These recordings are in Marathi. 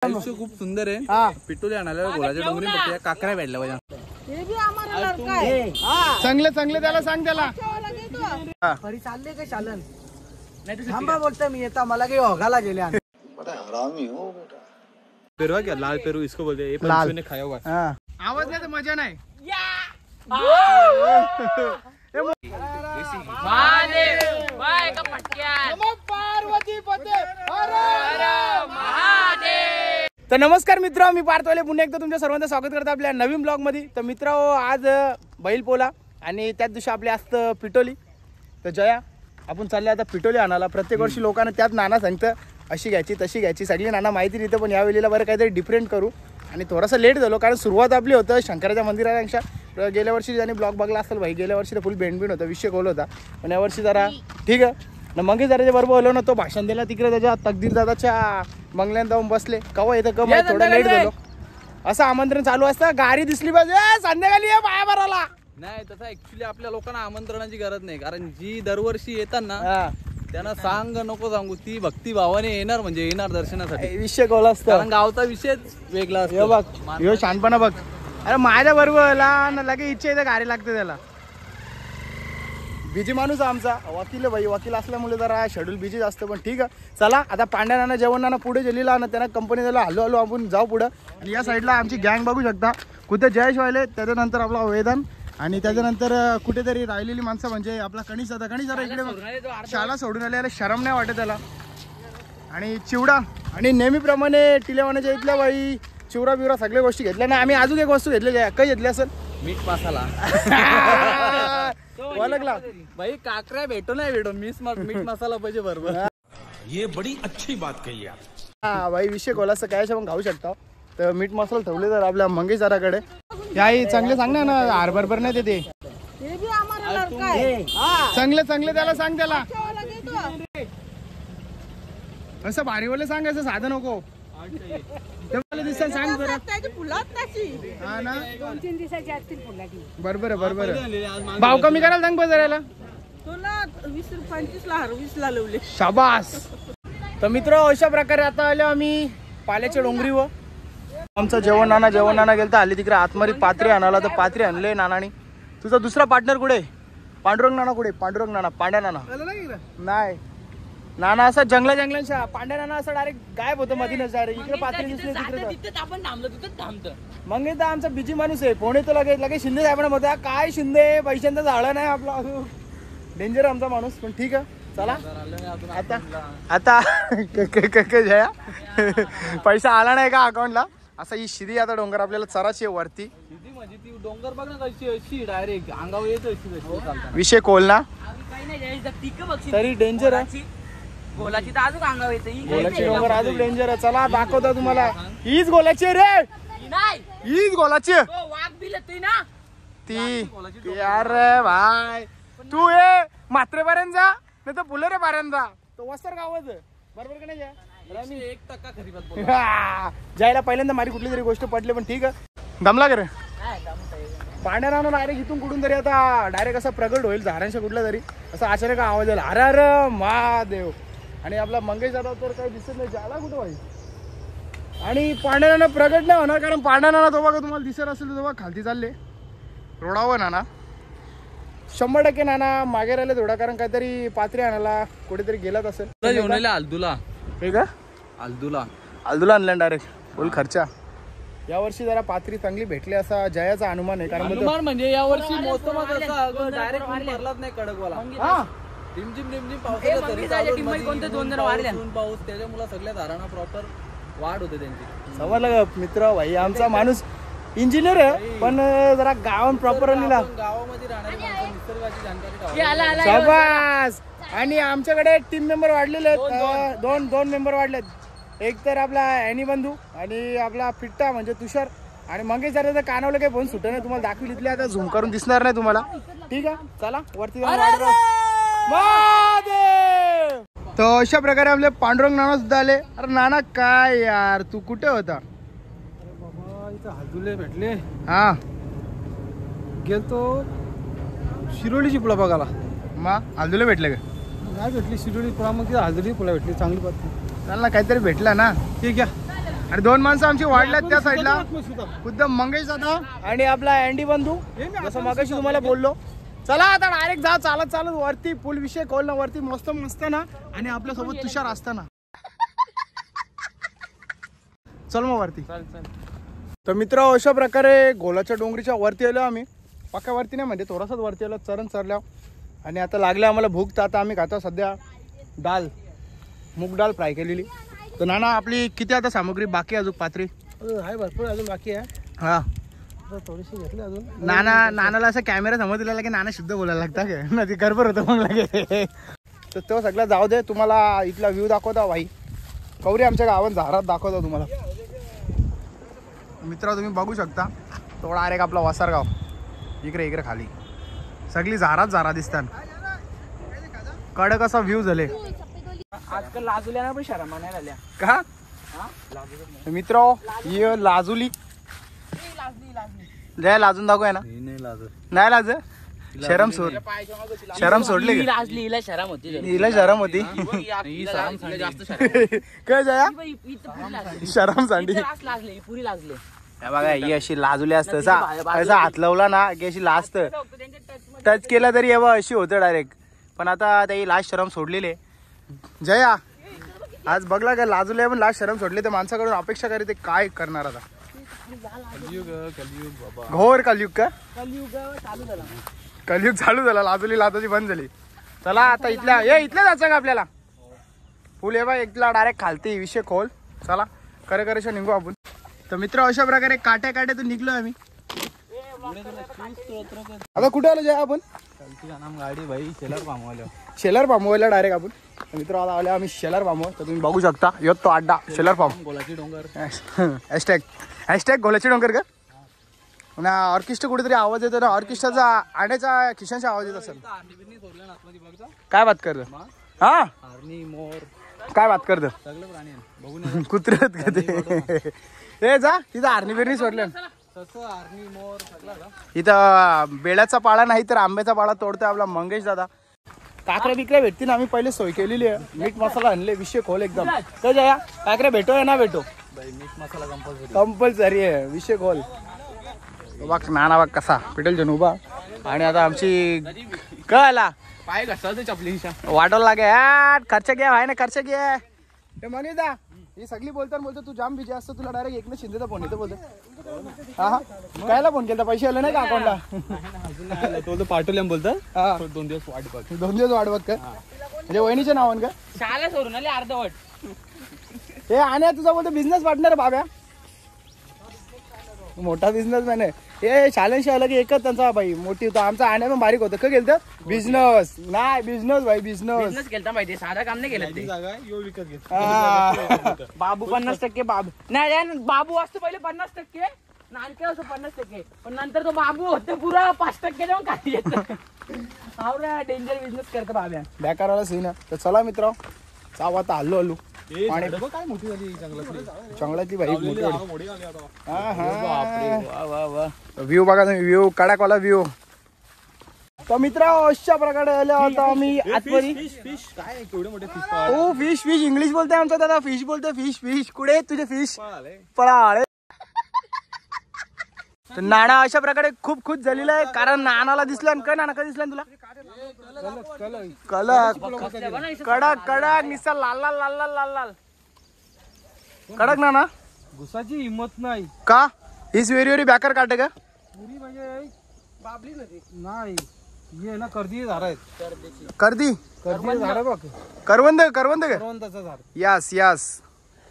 आयुष्य खूप सुंदर आहे. पिटोली आणायला गोलाच्या डोंगरी पट्टी काकऱ्या भेटल्या पाहिजे. चांगले चांगले त्याला सांग त्याला घरी चालले का चालन नाही थांबा बोलतोय मी येता मला काही ओघाला गेले पेरू क्या लाल पेरू इसको बोलते हैं. लाल ने खाया हुआ. आवाज नाही तर मजा नाही. तर नमस्कार मित्र, मी पार्थवाले पुन्हा एकदा तुमच्या सर्वांचं स्वागत करतो आपल्या नवीन ब्लॉग मध्ये. तर मित्र आज बैलपोला आणि त्याच दिवशी आपले असतं पिटोली. तर जया आपण चालले आता पिटोली आणायला. प्रत्येक वर्षी लोकांना त्यात नाना सांगतं अशी घ्यायची तशी घ्यायची, सगळी नाना माहिती देतं. पण या वेळेला बरं काहीतरी डिफरंट करू आणि थोडासा लेट झालो कारण सुरुवात आपली होतं शंकराच्या मंदिरापेक्षा. गेल्या वर्षी ज्यांनी ब्लॉग बघला असेल भाई, गेल्या वर्षी तर फुल बेंडबिंड होता, विषय खोल होता. पण यावर्षी जरा ठीक आहे ना. मग जरा बरोबर बोललो ना, तो भाषण दिला तिकडे त्याच्या तकदीर दादाच्या बंगल्यात जाऊन बसले. कवा येतं कम थोडं लेट झालो असं आमंत्रण चालू असतं. गाडी दिसली पाहिजे संध्याकाळी ये पाया भराला. नाही तसं ऍक्च्युली आपल्या लोकांना आमंत्रणाची गरज नाही, कारण जी दरवर्षी येतात ना त्यांना सांग नको सांगू, ती भक्ती भावाने येणार म्हणजे येणार दर्शनासाठी. विषय खोल असतं कारण गावचा विषयच वेगळा असतो. बघ यो शानपणा बघ. अरे माझ्या बरोबर लगे इच्छा येते गाडी लागते त्याला. बिजी माणूस आमचा वकील भाई, वकील असल्यामुळे जरा शेड्यूल बिजीच असतं. पण ठीक आहे चला आता पांड्याना जेवणाना पुढे गेलेला ना, त्यांना कंपनी त्याला हलो हलो आपण जाऊ पुढं. आणि या साईडला आमची गँग बघू शकता. कुठे जयेश व्हायले, त्याच्यानंतर आपला वेदन आणि त्याच्यानंतर कुठेतरी राहिलेली माणसं म्हणजे आपला कणीस दादा. कणीस जरा इकडे शाळा सोडून आले, शरम नाही वाटत त्याला. आणि चिवडा आणि नेहमीप्रमाणे टिलेवाण्याच्या इथल्या बाई चिवडा बिवडा सगळ्या गोष्टी घेतल्या ना. आम्ही अजून एक वस्तू घेतलेली आहे. काही घेतली असेल मीठ मसाला ओळखला भाई. काकऱ्या भेटो नाही भेटो मीठ मसाला पाहिजे बरोबर. ये बड़ी अच्छी बात कही आप. हा भाई विषय कोलाचं काय मग खाऊ शकता. तर मीठ मसाला ठेवले तर आपल्या मंगेशराकडे याही चांगले सांगणार ना, हार बरोबर नाही ते चांगले चांगले त्याला सांग त्याला असं भारीवाले सांग, असं साधं नको. सांग बरं. हा ना 2-3 दिवसाची असतील फुलाची. बरोबर आहे बरोबर आहे. भाव कमी करायला सांग जरायला. तुला 20-25 ला 20 ला लावले. शाबास. तर मित्र अशा प्रकारे आता आलो आम्ही पाल्याच्या डोंगरीवर. आमचं जेवण नाना गेलं तर आली तिकडे आतमध्ये पात्री आणायला. तर पात्री आणले नानानी. तुझा दुसरा पार्टनर कुठे? पांडुरंग नाना कुठे? पांडुरंग नाना पांड्या नाना नाही. नाना असं जंगलांच्या पांड्या नाना असं डायरेक्ट गायब होतं मध्ये नसणार. इकडे पात्री दिसले तिकडे. मग तर आमचा बिजी माणूस आहे. फोन येतो लगेच शिंदे साहेबांना काय शिंदे पैशांचा झाला नाही आपला. डेंजर आमचा माणूस. पण ठीक आहे चला आता जया पैसा आला नाही का अकाउंटला. असा ही शिदी आता डोंगर आपल्याला चराची आहे वरती. म्हणजे ती डोंगर बघ ना कशी अशी डायरेक्ट अंगावर येतो. विषय कोल ना तरी डेंजर आहे. गोलाची तर अजून अंगावर येते. गोलाची डोंगर अजून डेंजर आहे. चला दाखवतो तुम्हाला. हीच गोलाची रे, हीच गोलाची वाघ बिल ना ती. अरे भाई तू ये मात्रेपर्यंत जा नाही तर फुलेरे पर्यंत जा. तो वस्तर गावच बरोबर का नाही. 1% खरी बात बोल. जायला पहिल्यांदा मारी कुठली तरी गोष्ट पडली. पण ठीक आहे दमला करे पाण्या राहणार डायरेक्ट इथून कुठून तरी आता डायरेक्ट असं प्रगट होईल झाडांच्या कुठला तरी असं अचानक आवाज आला. अरे अरे महादेव. आणि आपला मंगेश दादा तर काही दिसत नाही. जाला कुठं भाई. आणि पाण्याना प्रगट नाही होणार कारण पाण्याना तो बघा तुम्हाला दिसत असेल तर खालती चालले रोडावर नाना. 100% नाना मागे राहिले थोडा कारण काहीतरी पात्री आणायला कुठेतरी गेलाच असेल. अलदुला हे का अलदुला आणला डायरेक्ट फुल खर्चा. यावर्षी जरा पात्री चांगली भेटली असा जयाचा अनुमान आहे. कारण म्हणजे यावर्षी मोसमात असा डायरेक्ट भरलाच नाही कडकवाला. रिमझिम पाऊस त्याच्यामुळे सगळ्या धारणा प्रॉपर वाढ होते त्यांची. समजलं का मित्र भाई. आमचा माणूस इंजिनियर आहे पण जरा गावात प्रॉपर गावामध्ये राहणारी निसर्गाची जानकारी. शाबास. आणि आमच्याकडे टीम मेंबर वाढलेले आहेत. दोन मेंबर वाढलेत. एक तर आपला ॲनी बंधू आणि आपला फिट्टा म्हणजे तुषार. आणि मंगेश दादा कानावलं काही फोन सुट नाही तुम्हाला दाखवी लिहिली. आता झूम करून दिसणार नाही तुम्हाला. ठीक आहे चला वरती. तर अशा प्रकारे आपले पांडुरंग नाना सुद्धा आले. अरे नाना काय यार तू कुठे होता? हलदुले भेटले. हा गेलतो शिरोलीची पुला बघायला. मग हलदुले भेटले का? काय भेटली शिरोली पुला. मग हलदुली पुला भेटली. चांगली बात त्यांना काहीतरी भेटला ना. ठीक आहे आणि 2 माणसं आमची वाढल्यात त्या साईडला, खुद्द मंगेश दादा आणि आपला अँडी बंधू, जसं मगाशी तुम्हाला बोललो. चला आता डायरेक्ट जा चालत चालत वरती, पूल विषय खोल ना वरती, मस्त मस्त ना. आणि आपल्या सोबत तुषार असताना. चल मग वरती. तर मित्र अशा प्रकारे गोलाच्या डोंगरीच्या वरती आलो आम्ही. पक्का वरती नाही म्हणजे थोडासाच वरती आलो चरण चरल्या. आणि आता लागले आम्हाला भूक, तर आता आम्ही खातो सध्या डाल, मूग डाळ फ्राय केलेली. तर नाना आपली किती आता सामग्री बाकी अजून पात्री आहे भरपूर अजून बाकी आहे. हा थोडीशी घेतली अजून. नानाला असं कॅमेरा समोर दिला की नाना शुद्ध बोलायला लागता काय ना, ती गडबड होतं मग लागे. तर तो सगळं जाऊ दे, तुम्हाला इथला व्ह्यू दाखवता भाई. कवरी आमच्या गावात झारात दाखवतो तुम्हाला. मित्र तुम्ही बघू शकता तो डायरेक्ट आपला वसारगाव इकडे इकडे खाली सगळी झारा दिसतात. कडक असा व्ह्यू झाले. आजकाल लाजूल्या ना पण शर्मा नाही झाल्या का मित्र ये लाजुली जय लाजून दाखवूया ना. नाही लाज शरम सोड, शरम सोडली हिला शरम होती. हिला शरम होती काय जया शरम सांडी पुरी लाजले. बघा ही अशी लाजुली असतं, असा हात लावला ना की अशी लाजत, टच केला तरी एव्हा अशी होतं डायरेक्ट. पण आता त्याही लाज शरम सोडलेली. जया आज बघला का लाजूला पण लाज शरम सोडली, तर माणसाकडून अपेक्षा करी ते काय करणार आता. घोर कलियुग का कलियुग चालू झाला, लाजूली लाजाची बंद झाली. चला आता इथल्या जायचं का आपल्याला फुल ये बा इथला डायरेक्ट खालती विषय खोल. चला करेशा निघू आपण. तर मित्र अशा प्रकारे काट्यातून निघलो आम्ही. आता कुठे आलो जय आपण गाडी भाई शेलर पामवायला डायरेक्ट आपण. मित्र आता आले आम्ही शेलर पामव. तर तुम्ही बघू शकता यो तो अड्डा शेलर पाम. गोलाची डोंगर हॅशटॅग गोलाची डोंगर का ना. ऑर्केस्ट्रा कुठेतरी आवाज येतो ना, ऑर्केस्ट्राचा आण्याचा खिशांचा आवाज येत असेल. काय बात करत हा हरणी मोर काय बात करत सगळे प्राणी बघून कुत्र्यात का ते जा तिथं आर्नी बिर्नी सोडलं. हरणी मोर सगळं इथं बेळाचा पाळा नाही तर आंब्याचा पाळा तोडतोय आपला मंगेश दादा. काकऱ्या बिकऱ्या भेटतील आम्ही पहिले सोय केलेली आहे. मीठ मसाला आणले विषय खोल एकदम. काय जया काकऱ्या भेटो या ना भेटो मीठ मसाला कंपल्सरी आहे विषय खोल. बघ नाना बघ कसा पिटेल जण उभा. आणि आता आमची कळला पाय घसरते चपली वाटोला लागे यार खर्च घ्या भाई ना खर्च घ्या. ते मग जा ही सगळी बोलतो तू जाम बिजी असतो, तुला डायरेक्ट एकनाथ शिंदेचा फोन येतो बोलतो. हा कायला फोन केला पैसे आले नाही का अकाउंटला तो पाठवले बोलतात. हा 2 दिवस वाट बघ 2 दिवस वाढवत का म्हणजे वहिनीच्या नावान का शाळा सोडून आले अर्धवट. हे आणि तुझा बोलतो बिझनेस पार्टनर बाब्या मोठा बिझनेसमॅन आहे. हे शाळेशी आलं की एकच त्यांचा बाई मोठी होता. आमचा आण्या पण बारीक होतं का गेलं बिझनेस नाही बिझनेस भाई बिझनेस केलता माहिती साधा काम नाही केलं ते. जागा यो विकत घेत बाबू 50% बाबू नाही बाबू असतो पहिले 50%, नानके असतो 50%, पण नंतर तो बाबू होते पुरा 5% जाऊन काही येत. आवडा डेंजर बिझनेस करतो बाब्या बेकाराला सीन आहे. तर चला मित्र चाव आता हल्लो काय मोठी झाली चांगल्याची भाई मोठी मोठी झाली आता. व्ह्यू बघा तुम्ही व्ह्यू कडाकवाला व्ह्यू. तर मित्र अशा प्रकारे आले आता आम्ही आतमध्ये. फिश काय केवढे मोठे फिश ओ फिश इंग्लिश बोलतोय आमचा दादा. फिश बोलतोय फिश कुठे आहेत तुझे फिश पळाले. तर नाना अशा प्रकारे खूप खुश झालेला आहे कारण नानाला दिसला का नाना का दिसला तुला कडक निसा लाल कडक नाना घुसाची हिंमत नाही का इस वेरी बॅकर काटे का पुरी म्हणजे बाबली नाही हे ना कर्दी झाड आहेत. कर्दी झाड बघ करवंद का करवंदाचं झाड यस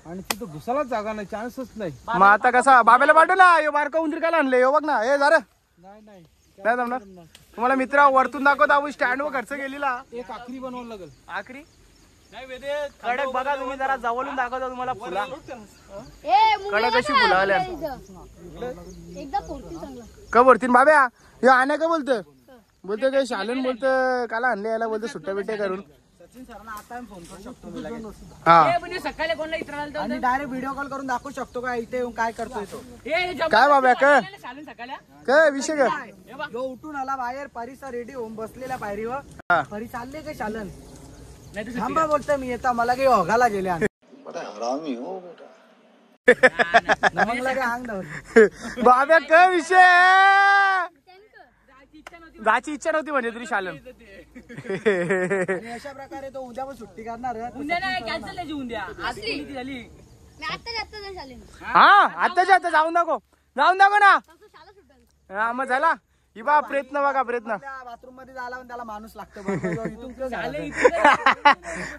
आणि तिथं घुसालाच जागा नाही, चान्सच नाही. मग आता कसा बाबेला पाठव ना यो बारका उंदीर काय आणले यो बघ ना हे झालं नाही नाही जमणार तुम्हाला मित्रा वरतून दाखवतो आपण स्टँड वर खर्च केलेला. एक आखरी बनवावं लागेल. आखरी कडक बघा तुम्ही जरा जवळून दाखवतो तुम्हाला फुला कडक कशी फुला आल्या का बोलतील बाब्या हे आण्या का बोलतो काय शालन बोलतं काला आणले याला बोलतो सुट्ट्या बिट्ट्या करून. सकाळी कोण आणि डायरेक्ट व्हिडिओ कॉल करून दाखवू शकतो का इथे येऊन काय करतोय तो. काय बाब्या काय विषय काय जो उठून आला बाहेर परीचा रेडी होऊन बसलेल्या पायरीवर परी चालले का शालन थांबा बोलतोय मी येता मला काही ओघाला गेले. नमंगला काय अंग धावलं. बाब्या काय विषय जायची इच्छा नव्हती म्हणजे तरी शालन. आणि अशा प्रकारे तो उद्या पण सुट्टी करणार आहे. उद्या नाही कॅन्सल त्याची उद्या आज किती झाली हा आत्ताच्या आता जाऊन दाखव ना. हा मग झाला ही बा प्रयत्न बघा प्रयत्न. बाथरूम मध्ये झाला पण त्याला माणूस लागतो बरोबर. इथून पुढे झालं.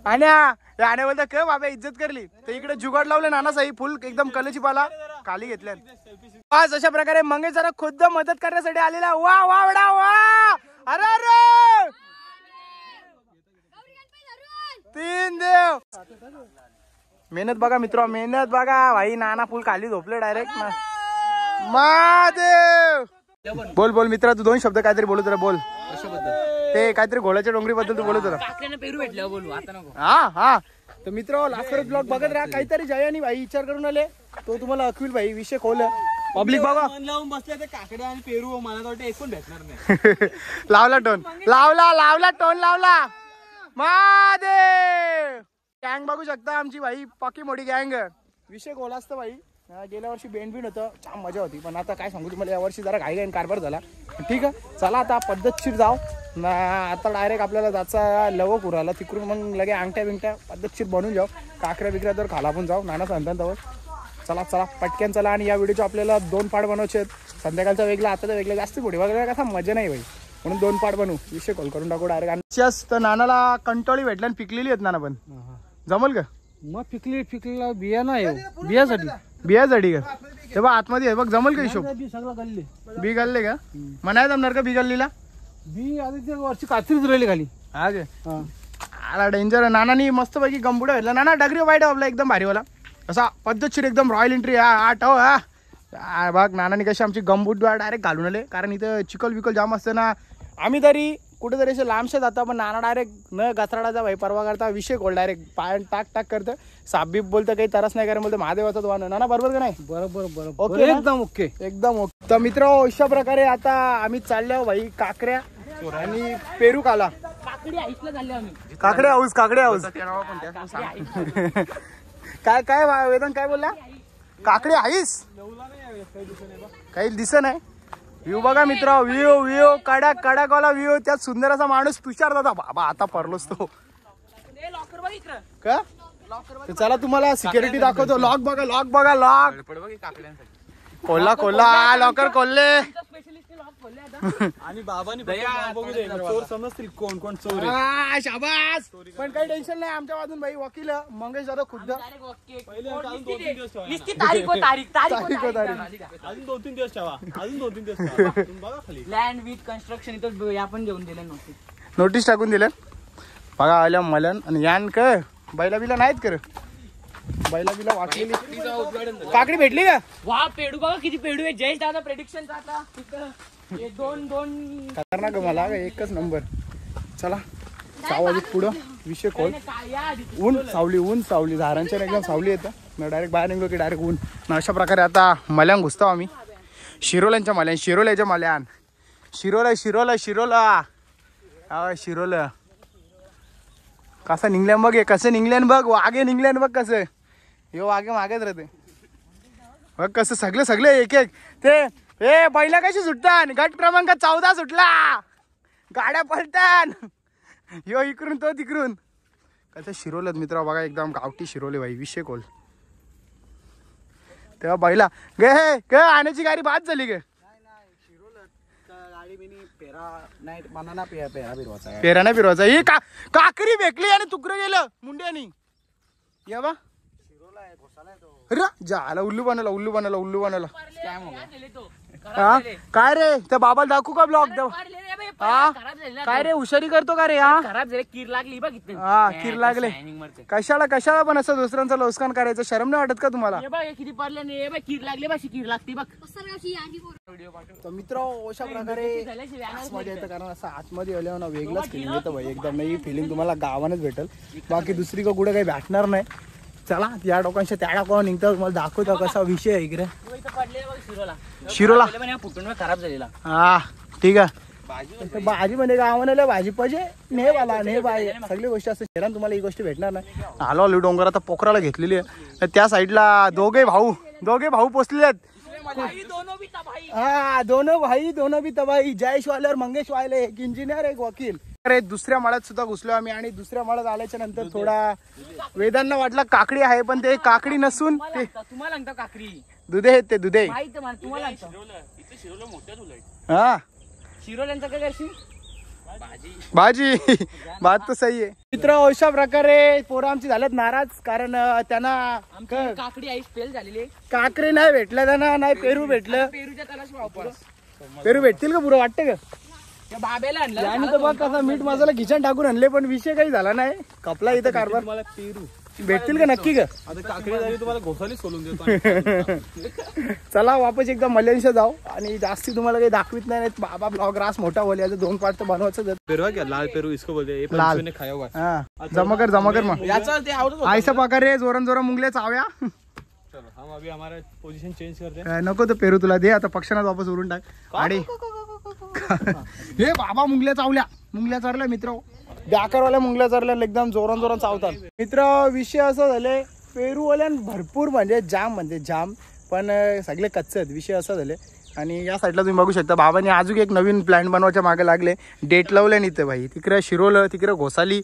आणि बोलता क बाबा इज्जत करली तर इकडे जुगाड लावले नाना साई फुल एकदम कलेची पाला खाली घेतल्या. आज अशा प्रकारे मंगेश जरा खुद्द मदत करण्यासाठी आलेला. वा वा वडा वा अरे अरे 3 देव. मेहनत बघा मित्र मेहनत बघा भाई. नाना फुल खाली झोपले डायरेक्ट. महादेव बोल बोल मित्रा तू 2 शब्द काहीतरी बोलू जरा बोल. ते काहीतरी घोड्याच्या डोंगरी बद्दल तू बोलू जरा. काकड्यानं पेरू भेटल्यावर बोलू आता नको. हा तर मित्र लाखोर ब्लॉग बघत राहा. काहीतरी जयानी भाई विचार करून आले तो तुम्हाला अखिल भाई विषय खोल पब्लिक बघा. मन लावून बसले ते काकडे आणि पेरू मला वाटतं एक पण भेटणार नाही. लावला टोन लावला टोन लावला. महादेव गँग बघू शकता आमची भाई पाकी मोठी गँग. विषय खोला असतं भाई. गेल्या वर्षी बेंड होतं छान मजा होती पण आता काय सांगू तुम्हाला या वर्षी जरा घाई कारभार झाला. ठीक आहे चला आता पद्धतशीर जाऊ. आता डायरेक्ट आपल्याला जायचा लव पुराला तिकडून मग लगे अंगठ्या बिंगट्या पद्धतशीर बनवून जाऊ. काकऱ्या बिकऱ्या तर खाला पण जाऊ नाना सांगतावर. चला पटक्यान चला. आणि या व्हिडिओचे आपल्याला 2 पार्ट बनवायचे आहेत. संध्याकाळचा वेगळा आताचा वेगळा. जास्त पुढे वगैरे कसा मजा नाही भाई म्हणून 2 पार्ट बनवू. विषय कॉल करून टाकू डायरेक्ट. नानाला कंटाळी भेटल्या आणि पिकलेली आहेत नाना पण जमल का. मग पिकलेला बिया नाही बियासाठी बियासाठी का तेव्हा आतमध्ये आहे बघ जमल का हिशोब. सगळं गल्ले बी गल्ले का म्हणाय जमणार का बी गल्लीला. बी आधी वर्षी कात्रीच राहिली खाली. हा गे आला डेंजर. नानानी मस्त पैकी गंबुडा भेटला. नाना डगरी वाईट आपला एकदम भारीवाला असा पद्धतशीर एकदम रॉयल एंट्री. आठ हो हा बघ नानानी कशी आमची गंबूट डायरेक्ट घालून आले. कारण इथं चिकल विकल जाम असतं ना. आम्ही तरी कुठेतरी असे लांबशे जातो पण नाना डायरेक्ट न गचराडाचा भाई परवा करता विषय खोल डायरेक्ट पाय टाक करतं. साबीप बोलतं काही तरच नाही कारण बोलतं महादेवाचा वाहन नाना बरोबर का नाही. बरोबर ओके एकदम ओके. तर मित्र अशा प्रकारे आता आम्ही चाललो भाई काकऱ्या आणि पेरू खाला. काकडी आईसला झाले आम्ही. काकडे हाऊस काय वेदन काय बोलला. काकडे आईस काही दिसत नाही. व्ह्यू बघा मित्र व्ह्यू कडक वाला व्ह्यू. त्यात सुंदर असा माणूस तुषार दादा बाबा आता परलोच तो का. चला तुम्हाला सिक्युरिटी दाखवतो. लॉक बघा लॉक कोल्हा लॉकर खोलले. आणि बाबांनी चोर समजतील कोण कोण चोर. शाबास पण काही टेन्शन नाही आमच्या बाजून भाई वकील मंगेश दादा खुद्द. अजून 2-3 दिवस ठेवा. बघा खाली लँड विथ कन्स्ट्रक्शन इथं आपण देऊन दिलं नोटीस टाकून दिलं. बघा आल्या मलन आणि यान क बैला बिला नाहीत कर. बैला बिला वाटलेली काकडी भेटली का. वा पेडू बघा किती पेडू आहे. जयेश दादा प्रेडिक्शन आता दोन खतरनाक मला एकच नंबर. चला सावली पुढं विषय खोल. ऊन सावली झाडांच्या एकदम सावली येतं. मग डायरेक्ट बाहेर निघलो की डायरेक्ट ऊन. अशा प्रकारे आता मल्यान घुसतो आम्ही. शिरोल्याच्या मल्यान शिरोला कसं निघल्यान बघ. कसं निघल्यान बघ. वागे निघल्यान बघ कसं. हे वागे मागेच राहते बघ कसं सगळे एक ते पहिला कशी सुटतान. गट क्रमांक 14 सुटला. गाड्या पलटान यो इकडून तो तिकडून. कसं शिरोलत मित्र बघा एकदम गावठी शिरोले भाई. विषय खोल तेव्हा बैला गे आण्याची गाडी बाद झाली गे. पेरा नाही फिरवायचा. ही काकरी भेटली आणि तुकडं गेलं मुंड्यानी. या बा झाला उल्लू बनवला. हा काय रे त्या बाबाला दाखवू का ब्लॉग. हा काय रे हुशारी करतो का रे. हा खराब झाले. कीर लागली बघ. हा कीर लागले. कशाला पण असं दुसऱ्यांचं लोकसान करायचं शरम नाही वाटत का तुम्हाला. किती पडले कीर लागले बघ. कीर लागते बघ. मित्र अशा प्रकारे मजा येतं कारण असं आतमध्ये आल्यावर ना वेगळाच फिलिंग येतं भाई. एकदम नाही फिलिंग तुम्हाला गावानच भेटेल. बाकी दुसरी का कुठे काही भेटणार नाही. चला या डोकांच्या त्या डोकावर निघता तुम्हाला दाखवतो कसा विषय आहे इकडे शिरोला. फुटून खराब झालेला. हा ठीक आहे भाजी म्हणजे गावाला भाजी पाहिजे ने बाला ने बाय सगळी गोष्टी असते. शहरात तुम्हाला ही गोष्टी भेटणार नाही. आलो डोंगर आता पोखराला घेतलेली आहे. त्या साईडला दोघे भाऊ पोचलेले आहेत. हा दोनों भी तबाही. जयेश वाले और मंगेश वाले, एक इंजिनियर एक वकील. अरे दुसऱ्या माळ्यात सुद्धा घुसलो आम्ही. आणि दुसऱ्या माळ्यात आल्याच्या नंतर थोडा वेदांना वाटला काकडी आहे, पण ते काकडी नसून ते तुम्हाला सांगतो काकडी दुधे आहेत. ते दुधे तुम्हाला हा शिरोल्यांचं काय करशील भाजी बात तर सही आहे. मित्र अशा प्रकारे पोरं आमची झाल्यात नाराज, कारण त्यांना काकडी आई फेल झालेली. काकडी नाही भेटलं त्यांना, नाही पेरू भेटलं. पेरूच्या तलाश वापर पेरू भेटतील का पुरं वाटतं का? बाबेला आणलं आणि तर बघ कसा मीठ मसाला खिचन टाकून आणले, पण विषय काही झाला नाही. कपला इथं कारभार. मला पेरू भेटतील का नक्की का? आता काकडी झाली तुम्हाला घोसाली सोलून देतो. चला वापस एकदा मलेशिया जाऊ. आणि जास्ती तुम्हाला काही दाखवित नाही. बाबा ब्लॉग रास मोठा होईल. याचं 2 पार्ट तर बनवायचं. पेरू है क्या? लाल पेरू इसको बोलते हैं. लाल ने खाया हुआ है. हा जमा कर मग याचा ते आवडत आयसा प्रकारे जोरन मुंगले चाव्या. चलो हम अभी हमारा पोजीशन चेंज करते हैं. नको तर पेरू तुला दे आता. पक्षांना वापस उरून टाक. आणि हे बाबा मुंगल्या चावल्या मित्र. बेकारवाल्या मुंगल्या चावल्या एकदम जोरान चावतात मित्र. विषय असं झाले पेरूवाल्यान भरपूर म्हणजे जाम पण सगळे कच्चे आहेत. विषय असा झाले. आणि या साईडला तुम्ही बघू शकता बाबांनी अजून एक नवीन प्लॅन बनवायच्या मागे लागले. डेट लावले नाही ते भाई. तिकडे शिरोल, तिकडे घोसाली,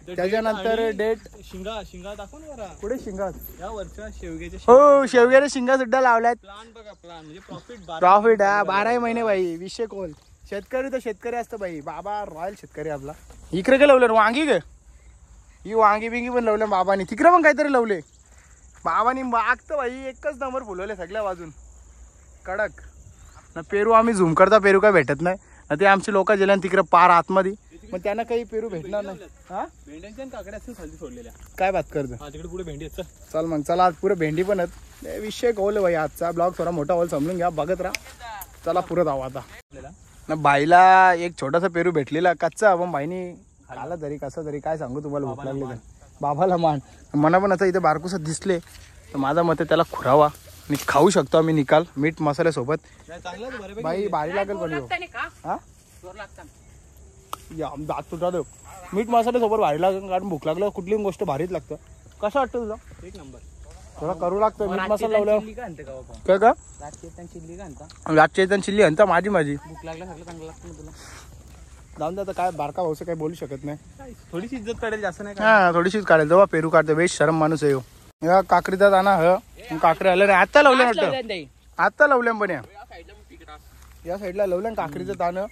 त्याच्यानंतर डेट शिंगा दाखव ना जरा. पुढे शिंगा. या वरच्या शेवग्याच्या हो शेवग्याच्या शिंगा सुद्धा लावल्यात. प्लान बघा. प्लान म्हणजे प्रॉफिट हा 12 महिने भाई. विषय कोल शेतकरी तर शेतकरी असतं भाई. बाबा रॉयल शेतकरी आपला. इकडे काय लावलं वांगी ग? ही वांगी बिंगी पण लावल्या बाबांनी. तिकडे पण काहीतरी लावले बाबांनी. मागतं भाई एकच नंबर फुलवले सगळ्या बाजून कडक ना. पेरू आम्ही झूम करता पेरू काय भेटत नाही ना. ते आमची लोक गेल्या तिकडे पार आतमध्ये. मग त्यांना काही पेरू भेटणार नाही. हा भेंड्यांच्या काकड्या असतील खाली सोडलेल्या. काय बात करतो? हा तिकडे पुढे भेंडी आहेत. चल मग चला आज पुरे भेंडी पण आहेत. विषय गोल भाई. आजचा ब्लॉग थोडा मोठा होल समजून घ्या. बघत राहा. चला पुरं जाऊ आता ना. बाईला एक छोटासा पेरू भेटलेला कच्चा. पण बाईनी आला तरी कसं तरी काय सांगू तुम्हाला. भूक लागली तर बाबाला मान मना पण आता इथे बारकुसं दिसले तर माझा मते त्याला खुरावा आणि खाऊ शकतो आम्ही निकाल मीठ मसाल्यासोबत. बाई भारी लागेल पण हा दात तुटा देऊ. मीठ मसाल्यासोबत भारी लागेल कारण भूक लागलं कुठली गोष्ट भारीच लागतं. कसं वाटतं तुझा? एक नंबर. थोडा करू लागतं मीठ मसाला लावल्यावर. काय का चिल्ली आणता माझी भूक लागला सगळं चांगलं लागतं तुला. जाऊन आता काय बारका भाऊचं काही बोलू शकत नाही. थोडीशी इज्जत काढेल जास्त नाही. हा थोडीशीच काढेल. जेव्हा पेरू काढते वेश शरम माणूस आहे. या काकडीचा दाना काकडी आलं रे. आता लावल्या वाटतं. आता लावल्या पण या साईडला लावल्या काकडीचं दाणं.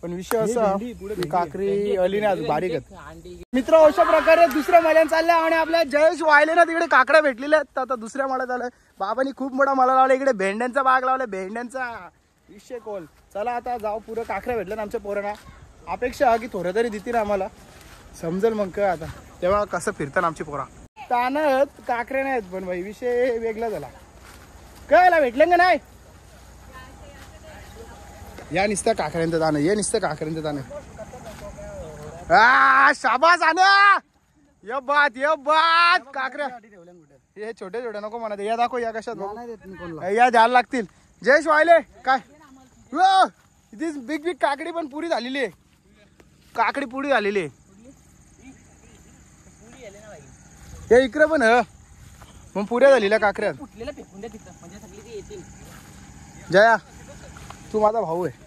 पण विषय असा काकडी आली नाही बारीक आहेत. मित्र अशा प्रकारे दुसऱ्या माळ्यात चालल्या. आणि आपल्या जयेश वायले ना तिकडे काकड्या भेटलेल्या आहेत. आता दुसऱ्या माळ्यात आलाय. बाबांनी खूप मोठा मला लावला. इकडे भेंड्यांचा बाग लावलाय. भेंड्यांचा विषय कोल. चला आता जाऊ. पुरं काकड्या भेटल्या ना आमच्या पोरांना. अपेक्षा की थोडं तरी देतील आम्हाला. समजेल मग काय आता तेव्हा कसं फिरतात आमची पोरा. तानत काकऱ्या नाहीत पण भाई विषय वेगळा झाला. काय भेटलं का नाही? या नुसत्या काकऱ्यांचं दाणं. ये नुसतं काकऱ्यांचं दाणं. शाबास आण्या. ये बात काकऱ्या हे छोटे नको म्हणा. या दाखव. या कशात या द्यायला लागतील. जयेश वायले काय बिग काकडी पण पुरी झालेली आहे. काकडी पुरी झालेली आहे. हे इकडे पण मग पुऱ्या झालेल्या काकऱ्या. जया तू माझा भाऊ आहे.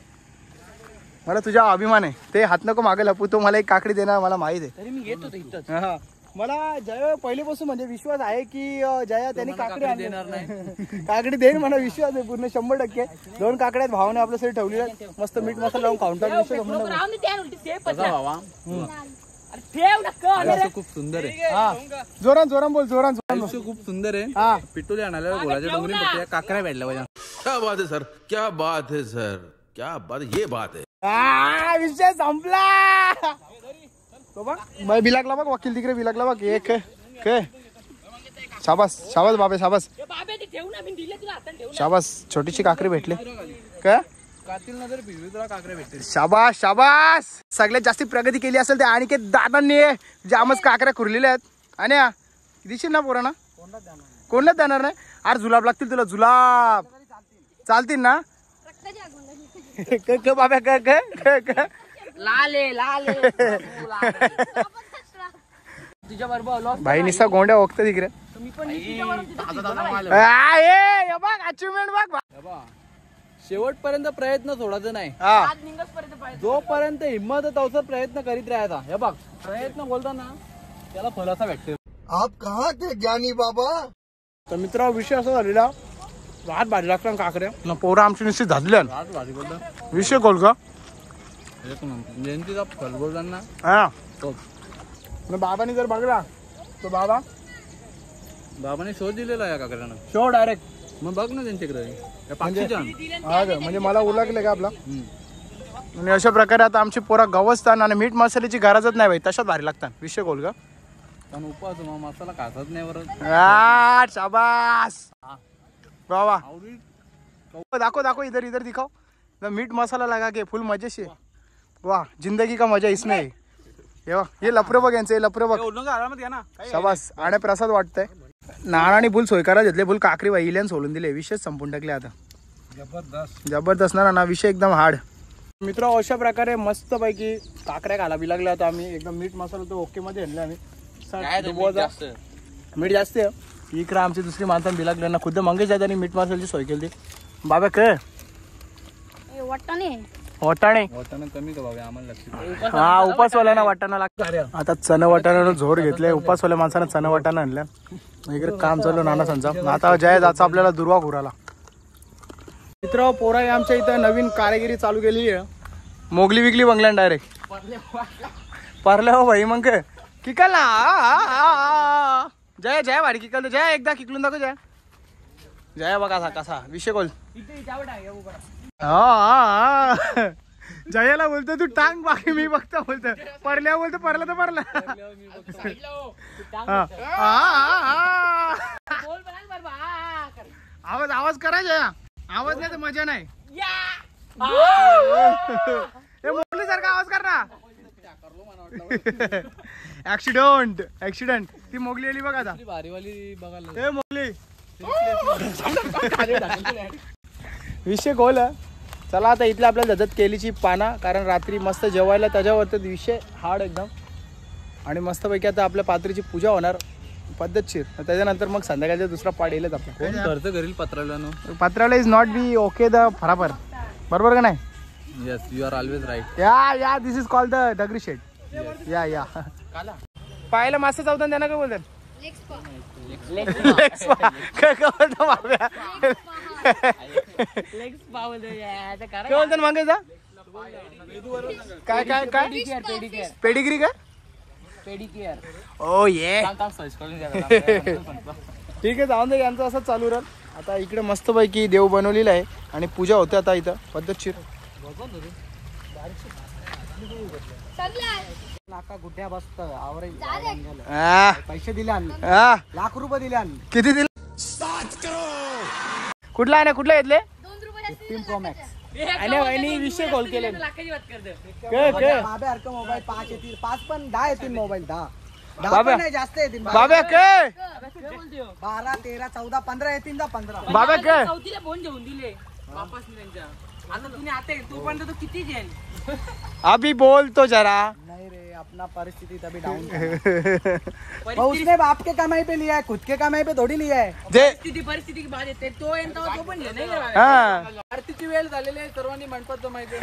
मला तुझ्या अभिमान आहे. ते हात नको मागे लपू. तो मला एक काकडी देणार मला माहित आहे. तरी मी येतो इथंच. हा मला जया पहिलेपासून म्हणजे विश्वास आहे की जया त्यांनी काकडी देणार नाही. काकडी देईन मला विश्वास आहे पूर्ण 100%. 2 काकड्यात भावाने आपल्यासाठी ठेवलेल्या. मस्त मीठ मसाला लावून खाऊन खूप सुंदर आहे. हा जोरान बोल. जोरान खूप सुंदर आहे. हा पिटोले आणायला बोलायच्या डोंगरी पट्ट्या काकऱ्या भेटल्या पाहिजे. क्या बात है सर. क्या बात है सर. क्या बात. ये बात है. विषय संपला. तो बघ बिलाकला बघ. वकील तिकडे बिलाकला बघ. एक शाबास बाबे शाबास. छोटीशी काकरी भेटली काय? शाबास. सगळ्यात जास्ती प्रगती केली असेल ते आणि दादांनी जामच काकऱ्या खुरलेल्या आहेत. आणि दिशील ना पोरांना कोणलाच देणार नाही. अरे जुलाब लागतील तुला. जुलाब चालतील ना. बाबा लाल तुझ्या बरोबर भाई निस्सा गोंड्या ओळखत तिकडे मी पण अचिव्हमेंट बघ शेवटपर्यंत प्रयत्न सोडायचं नाही. हा जोपर्यंत हिंमत आहे तोवर प्रयत्न करीत राहायचा. हे बघ प्रयत्न बोलताना त्याला फल असा भेटते. आप कहाँ थे ज्ञानी बाबा? तर मित्र विषय असा झालेला भात भाजी लागला काकड्या पोरं आमची निश्चित झालेल्या आज भाजी बोलतो विषय कोल का जयंतीचा फल बोलताना हा तो बाबांनी जर बघला तो बाबाने शोध दिलेला या काकड्यानं. शो डायरेक्ट मग बघ ना त्यांच्याकडे पाक्षीजान. म्हणजे मला उलगले का आपला आणि अशा प्रकारे आता आमची पोरा गवसतान आणि मीठ मसाल्याची गरजच नाही भाई तशाच भारी लागतात विषय कोल का पण उपवास मग मसाला खातच नाही बरं. शाबास बाबा दाखो इधर इधर दिखाओ मीठ मसाला लगा के फुल मजे से वाह जिंदगी का मजा इसमें है. ये लफरे बघ यांचं लफरे बघ शाबास आणि प्रसाद वाटतंय नानाने फुल सोयकारा घेतले फुल काकरी वाहिल्यान सोडून दिले विषय संपून टाकले आता जबरदस्त ना विषय एकदम हार्ड. मित्र अशा प्रकारे मस्त पैकी काकऱ्या घालावी लागल्या आता आम्ही एकदम मीठ मसाला तो ओके मध्ये आणले आम्ही मीठ जास्त आहे इकडे आमची दुसरी माणसं बिलागल्या ना खुद्द मंगेश दादानी मीठ मसाल्याची सोय केली बाबा काय वाटाणे कमी का बाबा आम्हाला लक्षात. हा उपासवाल्यांना वाटाणा लागतं आता चण वाटाण्यानं झोर घेतले उपासवाल्या माणसानं चण वाटाणा आणल्या इकडे काम चालू नाना संचा आता जय जाचा आपल्याला दुर्वा घुराला. मित्र पोरा आमच्या इथं नवीन कारागिरी चालू केली आहे मोगली विकली बंगल्यान डायरेक्ट परले हो भाई मग किकल ना जय जय भारी किकल जय एकदा किकलून दाखव जय जय बघा कसा विषय कोल हा जयाला बोलतो तू टांग बाकी मी बघता बोलतो परल्या बोलतो परला तर परला आवाज आवाज करा जया आवाज नाही तर मजा नाही मोगली सारखा आवाज कर ना ऍक्सिडेंट ती मोगली आली बघा आता भारीवाली बघायला ए मोगली विषय खोल चला आता इथल्या आपल्याला जजत केलीची पाना कारण रात्री मस्त जेवायला त्याच्यावरती विषय हार्ड एकदम आणि मस्तपैकी आता आपल्या पात्रीची पूजा होणार पद्धतशीर त्याच्यानंतर मग संध्याकाळचा दुसरा पाठ येईलच आपला कोण खर्च करेल पत्रावल्यानं. पत्रावला is not be okay the फरापर बरोबर का नाही. Yes you are always right. या दिस इज कॉल्ड द डगरी शेड या पाहायला मास्तर चौथ्या त्यांना काय बोलतात काय बोलतो बाब्या काय बोलतात मागायचा काय काय काय पेडिग्री काय पेडिकेअर ओ ये सर्च करून द्या. ठीक आहे जाऊन दे यांचं असं चालू राहील आता इकडे मस्तपैकी देव बनवलेला आहे आणि पूजा होते आता इथं पद्धतशीर नाका गुड्ड्या बसत आवरे पैसे दिले लाख रुपये दिले किती दिले 7 करोड कुठला आहे ना कुठला घेतले 15 Pro Max आणि वहिनी विषय कॉल केले बाबा मोबाईल 5 येतील 5 पण 10 येतील मोबाईल 10 बाबा नाही जास्त येतील बाबा काय 12 13 14 15 येतील 15 बाबा काय चौथीला फोन घेऊन दिले वापस त्यांच्या आता तुम्ही आता तू पण तो किती घेन अभी बोल तो जरा नहीं रे अपना परिस्थिति तभी डाउन उसने बाप के कमाई पे लिया है खुद के कमाई पे थोड़ी लिया है परिस्थिती की बात येते तो तो पण घे नाही आरतीची वेळ झालेली आहे सर्वांनी मंडपात जमायचं.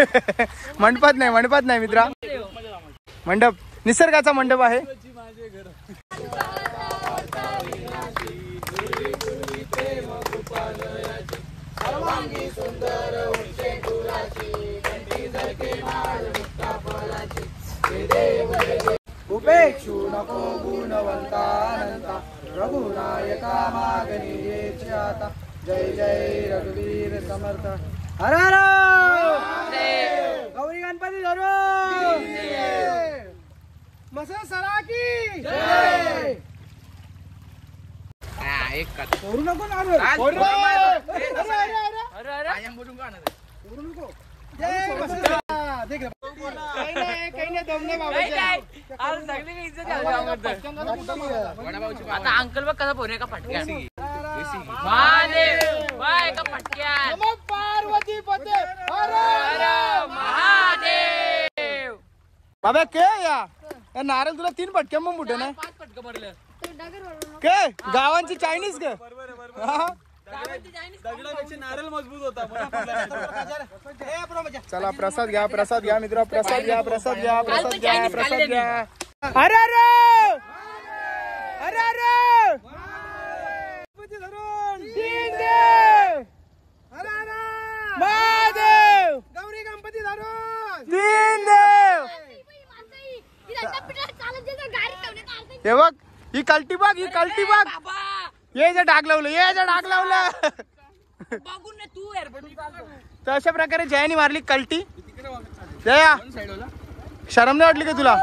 मंडपात नाही मित्रा मंडप निसर्गाचा मंडप आहे. उपेक्षु नको गुणवंतानंता रघुनायका मागणी येची आता जय जय रघुवीर समर्थ हर हर गौरी गणपती धरून मसा सरा की जय. करू नको ना आता अंकल बघ कसा फोन आहे का फटक्या का फटक्या पार्वती पते बाबा के या नारळ तुला 3 फटक्या मग मोठे ना 5 फटकं पडलं के गावांची चायनीज का हा? दगडापेक्षा नारळ मजबूत होता चला प्रसाद घ्या मित्र प्रसाद घ्या अरे अरे अरे अरे महादेव गौरी गणपती धरून तीन देव हे बघ ही कल्टी बघ ये जे डाग लावलं बघून ना तू यार तर अशा प्रकारे जयानी मारली कल्टी जया शरम नाही वाटली का तुला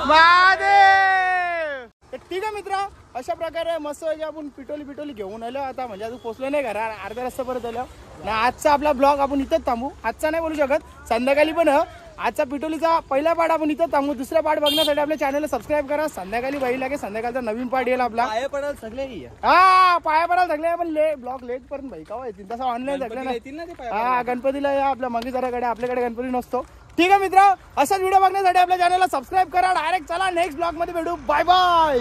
महादेव तर ठीक आहे मित्र अशा प्रकारे मस्त आपण पिटोली घेऊन आलो आता म्हणजे अजून पोहोचलो नाही घरा अर्धा रस्ता परत आलो ना आजचा आपला ब्लॉग आपण इथंच थांबू आजचा नाही बोलू शकत संध्याकाळी पण आजचा पिटोलीचा पहिला पार्ट आपण इथं थांबू दुसरा पार्ट बघण्यासाठी आपल्या चॅनलला सबस्क्राईब करा संध्याकाळी बघितला की संध्याकाळचा नवीन पार्ट येईल आपला पाया पडाल सगळे हा पाया पडायला सगळे पण ब्लॉग लेट पर्यंत भाई का येतील तसं ऑनलाईन सगळं नाही हा गणपतीला या आपल्या मंगेशराकडे आपल्याकडे गणपती नसतो ठीक आहे मित्र असाच व्हिडिओ बघण्यासाठी आपल्या चॅनलला सबस्क्राईब करा डायरेक्ट चला नेक्स्ट ब्लॉग मध्ये भेटू बाय बाय